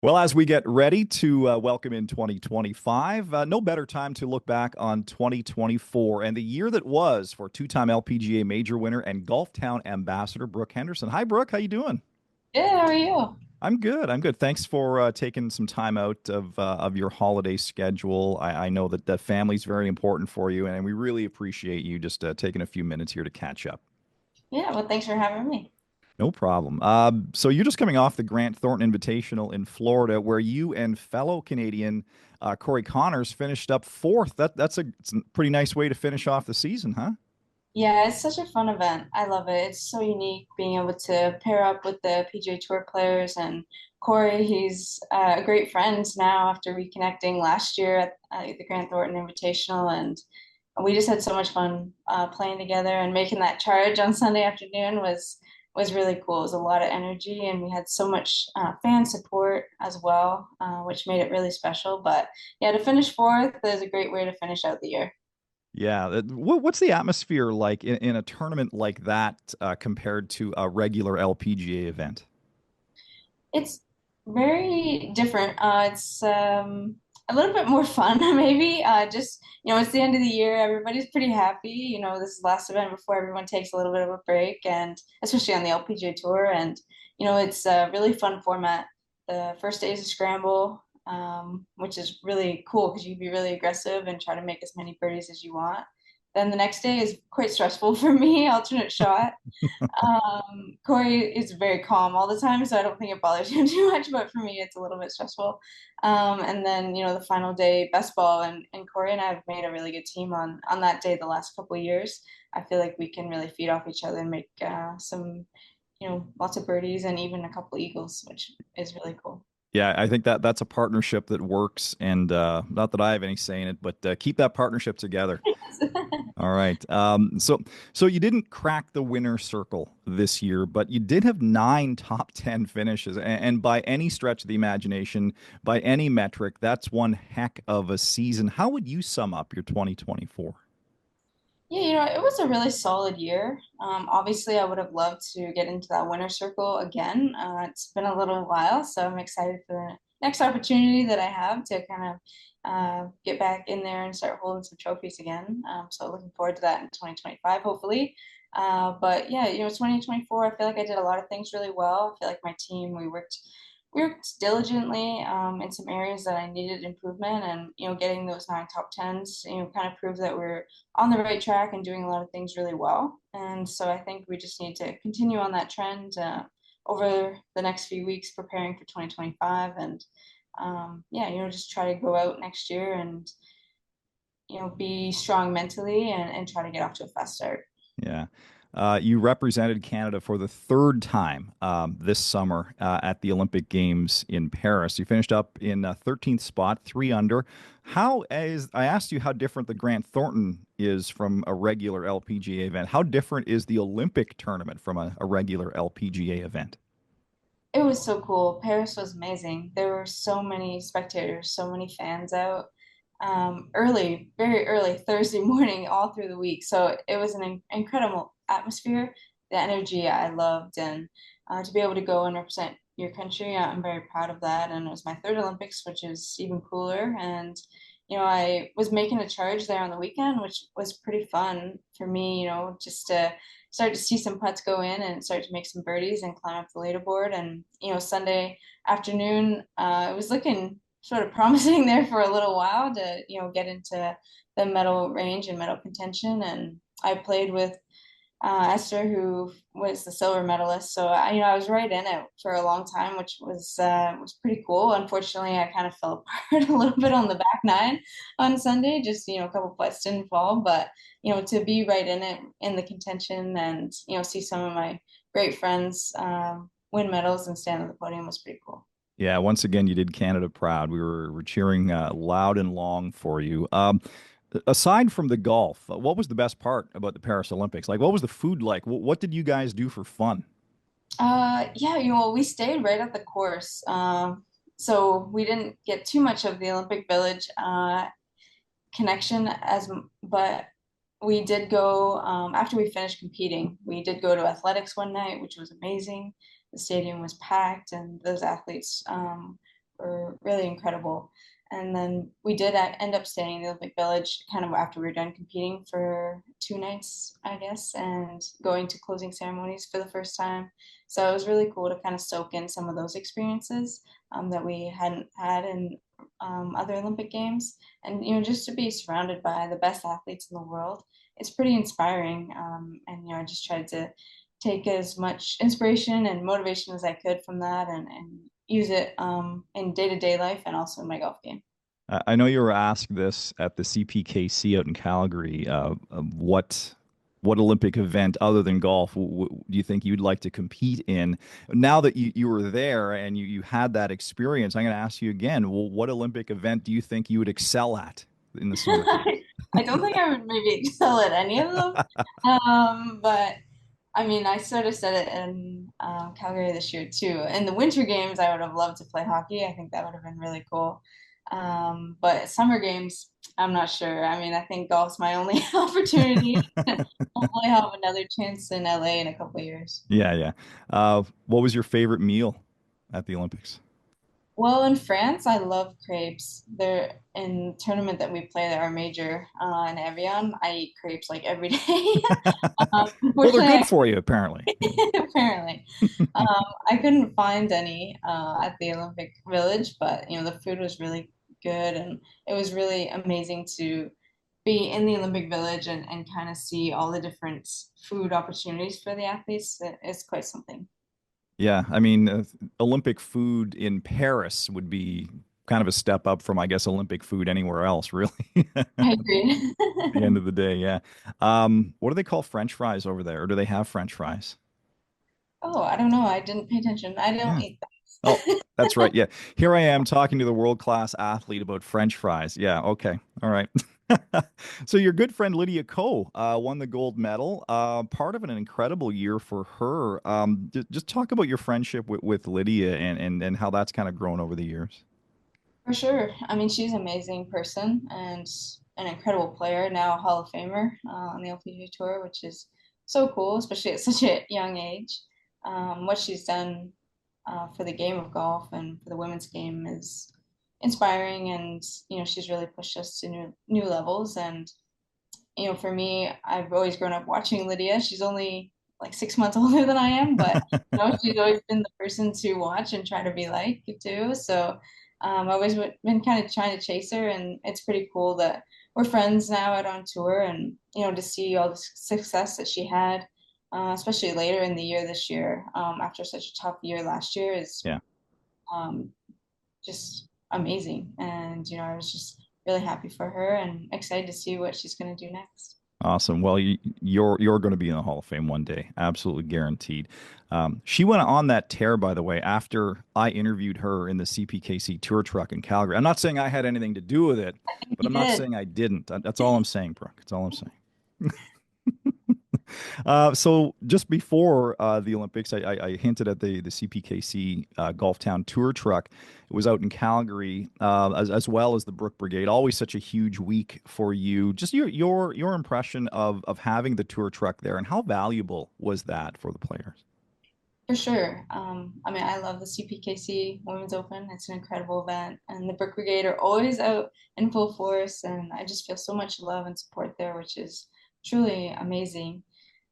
Well, as we get ready to welcome in 2025, no better time to look back on 2024 and the year that was for two-time LPGA major winner and Golf Town ambassador Brooke Henderson. Hi, Brooke. How you doing? Good, how are you? I'm good. I'm good. Thanks for taking some time out of your holiday schedule. I know that the family's very important for you, and we really appreciate you just taking a few minutes here to catch up. Yeah, well, thanks for having me. No problem. So you're just coming off the Grant Thornton Invitational in Florida, where you and fellow Canadian Corey Connors finished up fourth. It's a pretty nice way to finish off the season, huh? Yeah, it's such a fun event. I love it. It's so unique being able to pair up with the PGA Tour players. And Corey, he's a great friend now after reconnecting last year at the Grant Thornton Invitational. And we just had so much fun playing together, and making that charge on Sunday afternoon was really cool. It was a lot of energy, and we had so much fan support as well, which made it really special. But yeah, to finish fourth is a great way to finish out the year. Yeah. What's the atmosphere like in a tournament like that compared to a regular LPGA event? It's very different. It's a little bit more fun, maybe. Just, it's the end of the year. Everybody's pretty happy. This is the last event before everyone takes a little bit of a break, and especially on the LPGA Tour. And, it's a really fun format. The first day is a scramble, which is really cool because you can be really aggressive and try to make as many birdies as you want. Then the next day is quite stressful for me, alternate shot. Corey is very calm all the time, so I don't think it bothers him too much, but for me, it's a little bit stressful. And then, the final day, best ball, and Corey and I have made a really good team on that day the last couple of years. I feel like we can really feed off each other and make some, lots of birdies and even a couple eagles, which is really cool. Yeah, I think that that's a partnership that works, and not that I have any say in it, but keep that partnership together. All right. So you didn't crack the winner circle this year, but you did have nine top 10 finishes. And by any stretch of the imagination, by any metric, that's one heck of a season. How would you sum up your 2024? Yeah, it was a really solid year. Obviously, I would have loved to get into that winner circle again. It's been a little while, so I'm excited for the next opportunity that I have to kind of get back in there and start holding some trophies again. So looking forward to that in 2025, hopefully. But yeah, 2024, I feel like I did a lot of things really well. I feel like my team, we worked diligently in some areas that I needed improvement, and getting those nine top tens, kind of proved that we're on the right track and doing a lot of things really well. And so I think we just need to continue on that trend over the next few weeks, preparing for 2025, and yeah, just try to go out next year and be strong mentally, and try to get off to a fast start. Yeah. You represented Canada for the third time this summer at the Olympic Games in Paris. You finished up in 13th spot, three under. I asked you how different the Grant Thornton is from a regular LPGA event. How different is the Olympic tournament from a regular LPGA event? It was so cool. Paris was amazing. There were so many spectators, so many fans out early, very early Thursday morning, all through the week. So it was an incredible atmosphere. The energy I loved, and to be able to go and represent your country, I'm very proud of that. And it was my third Olympics, which is even cooler. And I was making a charge there on the weekend, which was pretty fun for me. Just to start to see some putts go in and start to make some birdies and climb up the leaderboard. And Sunday afternoon, it was looking sort of promising there for a little while to get into the medal range and medal contention. And I played with Esther, who was the silver medalist. So I was right in it for a long time, which was pretty cool. Unfortunately, I kind of fell apart a little bit on the back nine on Sunday. Just a couple putts didn't fall, but to be right in it in the contention, and see some of my great friends win medals and stand on the podium was pretty cool. Yeah, once again, you did Canada proud. We were cheering loud and long for you. Aside from the golf, what was the best part about the Paris Olympics? Like, what was the food like? What did you guys do for fun? Yeah, we stayed right at the course. So we didn't get too much of the Olympic Village connection but we did go after we finished competing. We did go to athletics one night, which was amazing. The stadium was packed, and those athletes were really incredible. And then we did end up staying in the Olympic Village kind of after we were done competing for 2 nights, I guess, and going to closing ceremonies for the first time. So it was really cool to kind of soak in some of those experiences that we hadn't had in other Olympic Games. And, just to be surrounded by the best athletes in the world, it's pretty inspiring. And, I just tried to take as much inspiration and motivation as I could from that and use it in day-to-day life and also in my golf game. I know you were asked this at the CPKC out in Calgary. What Olympic event other than golf do you think you'd like to compete in? Now that you were there and you had that experience, I'm going to ask you again. Well, what Olympic event do you think you would excel at in the summer? I don't think I would maybe excel at any of them. But I mean, I sort of said it in Calgary this year too. In the winter games, I would have loved to play hockey. I think that would have been really cool. But summer games, I'm not sure. I mean, I think golf's my only opportunity. Hopefully, I'll have another chance in LA in a couple of years. Yeah, yeah. What was your favorite meal at the Olympics? Well, in France, I love crepes. They're in tournament that we play at our major in Evian. I eat crepes like every day. Well, they're Unfortunately, good for you, apparently. apparently, I couldn't find any at the Olympic Village, but the food was really good, and it was really amazing to be in the Olympic Village and kind of see all the different food opportunities for the athletes. It's quite something. Yeah, I mean, Olympic food in Paris would be kind of a step up from, I guess, Olympic food anywhere else, really. At I agree. the end of the day, yeah. What do they call French fries over there? Or do they have French fries? Oh, I don't know. I didn't pay attention. I don't Yeah. eat Oh, those. that's right. Yeah. Here I am talking to the world-class athlete about French fries. Yeah, okay. All right. So your good friend Lydia Ko won the gold medal. Part of an incredible year for her. Just talk about your friendship with Lydia and how that's kind of grown over the years. For sure. I mean, she's an amazing person and an incredible player, now a Hall of Famer on the LPGA Tour, which is so cool, especially at such a young age. What she's done for the game of golf and for the women's game is inspiring, and she's really pushed us to new levels. And for me, I've always grown up watching Lydia. She's only like 6 months older than I am, but she's always been the person to watch and try to be like too. So I've always been kind of trying to chase her, and it's pretty cool that we're friends now out on tour, and to see all the success that she had, especially later in the year this year, after such a tough year last year, is Yeah. um, just amazing. And I was just really happy for her and excited to see what she's going to do next. Awesome. Well, you're going to be in the Hall of Fame one day, absolutely guaranteed. She went on that tear, by the way, after I interviewed her in the CPKC tour truck in Calgary. I'm not saying I had anything to do with it, but You I'm not did. saying I didn't. That's all I'm saying, Brooke. That's all I'm saying. So just before the Olympics, I hinted at the CPKC Golf Town Tour truck. It was out in Calgary, as well as the Brook Brigade. Always such a huge week for you. Just your impression of having the tour truck there, and how valuable was that for the players? For sure. I mean, I love the CPKC Women's Open. It's an incredible event, and the Brook Brigade are always out in full force, and I just feel so much love and support there, which is truly amazing.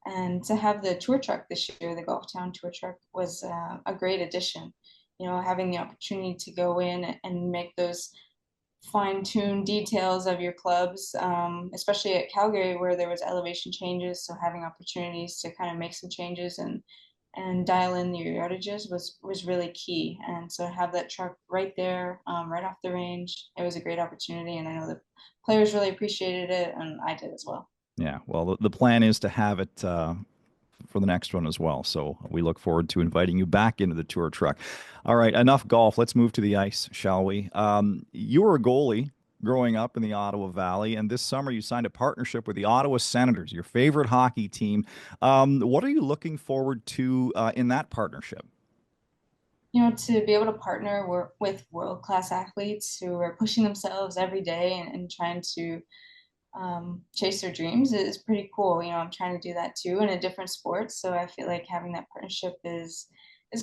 And to have the tour truck this year, the Golf Town tour truck, was a great addition. Having the opportunity to go in and make those fine-tuned details of your clubs, especially at Calgary where there was elevation changes. So having opportunities to kind of make some changes and dial in your yardages was really key. And so to have that truck right there, right off the range, it was a great opportunity. And I know the players really appreciated it, and I did as well. Yeah, well, the plan is to have it for the next one as well. So we look forward to inviting you back into the tour truck. All right, enough golf. Let's move to the ice, shall we? You were a goalie growing up in the Ottawa Valley, and this summer you signed a partnership with the Ottawa Senators, your favorite hockey team. What are you looking forward to in that partnership? To be able to partner with world-class athletes who are pushing themselves every day and trying to chase their dreams is pretty cool. I'm trying to do that too in a different sport. So I feel like having that partnership is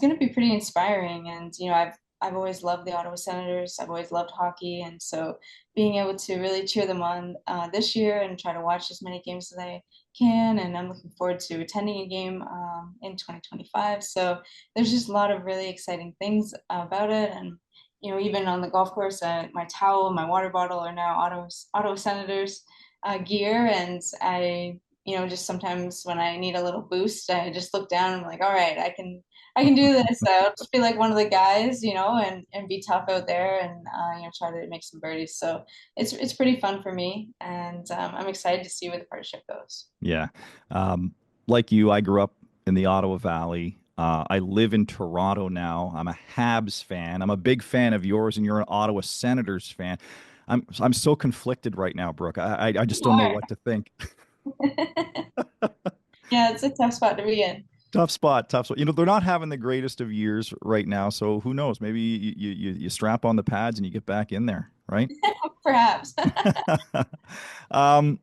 going to be pretty inspiring. And I've I've always loved the Ottawa Senators. I've always loved hockey, and so being able to really cheer them on this year and try to watch as many games as I can, and I'm looking forward to attending a game in 2025. So there's just a lot of really exciting things about it, and even on the golf course, my towel, my water bottle are now Ottawa Senators gear, and just sometimes when I need a little boost, I just look down and I'm like, all right, I can do this. I'll just be like one of the guys, and be tough out there and try to make some birdies. So it's pretty fun for me, and I'm excited to see where the partnership goes. Yeah. Um, like you, I grew up in the Ottawa Valley. I live in Toronto now. I'm a Habs fan. I'm a big fan of yours, and you're an Ottawa Senators fan. I'm so conflicted right now, Brooke. I just You don't know are. what to think. Yeah, it's a tough spot to be in. Tough spot, tough spot. They're not having the greatest of years right now, so who knows? Maybe you strap on the pads and you get back in there, right? Perhaps. Um,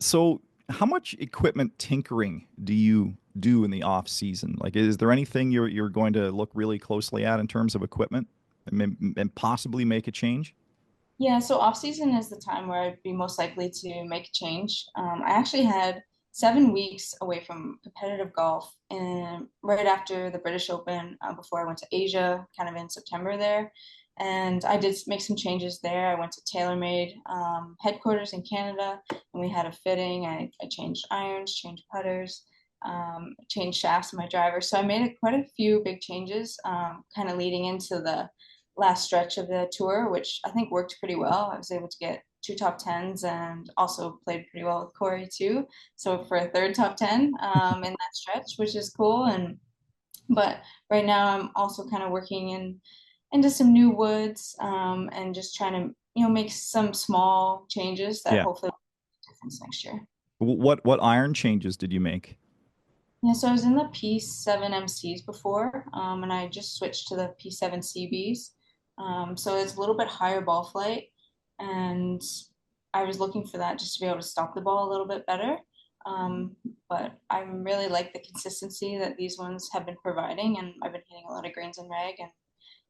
so how much equipment tinkering do you do in the off season? Like, is there anything you're going to look really closely at in terms of equipment and possibly make a change? Yeah, so off season is the time where I'd be most likely to make a change. I actually had 7 weeks away from competitive golf, and right after the British Open, before I went to Asia, kind of in September there, and I did make some changes there. I went to TaylorMade headquarters in Canada, and we had a fitting. I changed irons, changed putters, changed shafts in my driver. So I made quite a few big changes, kind of leading into the last stretch of the tour, which I think worked pretty well. I was able to get two top tens and also played pretty well with Corey too. So for a third top 10 in that stretch, which is cool. And but right now I'm also kind of working into some new woods and just trying to make some small changes that Yeah. hopefully will make a difference next year. What iron changes did you make? Yeah, so I was in the P7 MCs before, and I just switched to the P7 CBs. So it's a little bit higher ball flight, and I was looking for that just to be able to stop the ball a little bit better. Um, but I really like the consistency that these ones have been providing, and I've been hitting a lot of greens and rag and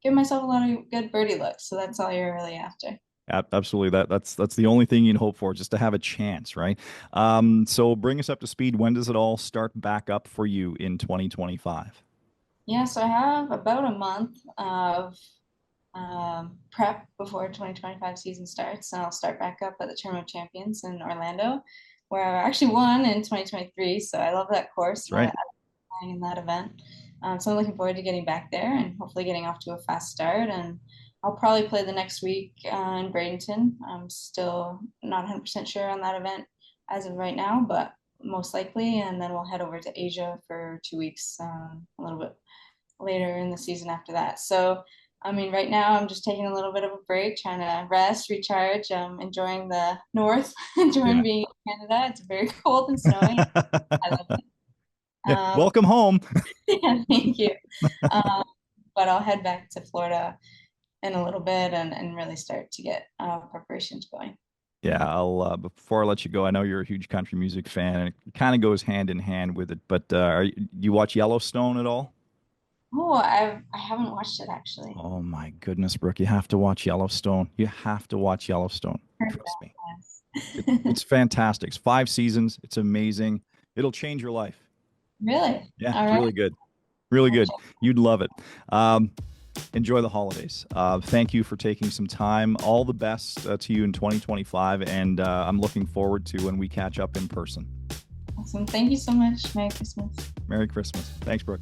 giving myself a lot of good birdie looks. So that's all you're really after. Absolutely. That's the only thing you can hope for, just to have a chance, right? So bring us up to speed. When does it all start back up for you in 2025? Yeah, so I have about a month of prep before 2025 season starts, and I'll start back up at the Tournament of Champions in Orlando, where I actually won in 2023. So I love that course, That's and I right. love playing in that event. So I'm looking forward to getting back there and hopefully getting off to a fast start. And I'll probably play the next week in Bradenton. I'm still not 100% sure on that event as of right now, but most likely. And then we'll head over to Asia for 2 weeks, a little bit later in the season after that. So, I mean, right now I'm just taking a little bit of a break, trying to rest, recharge, enjoying the north, enjoying Yeah. being in Canada. It's very cold and snowy. I love it. Yeah. Um, Welcome home. yeah, thank you. Um, but I'll head back to Florida in a little bit and really start to get preparations going. Yeah, before I let you go, I know you're a huge country music fan, and it kind of goes hand in hand with it. But do you watch Yellowstone at all? Oh, I haven't watched it actually. Oh my goodness, Brooke, you have to watch Yellowstone. You have to watch Yellowstone. Heard Trust me. that, It's fantastic. It's 5 seasons. It's amazing. It'll change your life. Really? Yeah, All it's right. really good. Really I'll good. check. You'd love it. Um, enjoy the holidays. Thank you for taking some time. All the best to you in 2025, and I'm looking forward to when we catch up in person. Awesome. Thank you so much. Merry Christmas. Merry Christmas. Thanks, Brooke.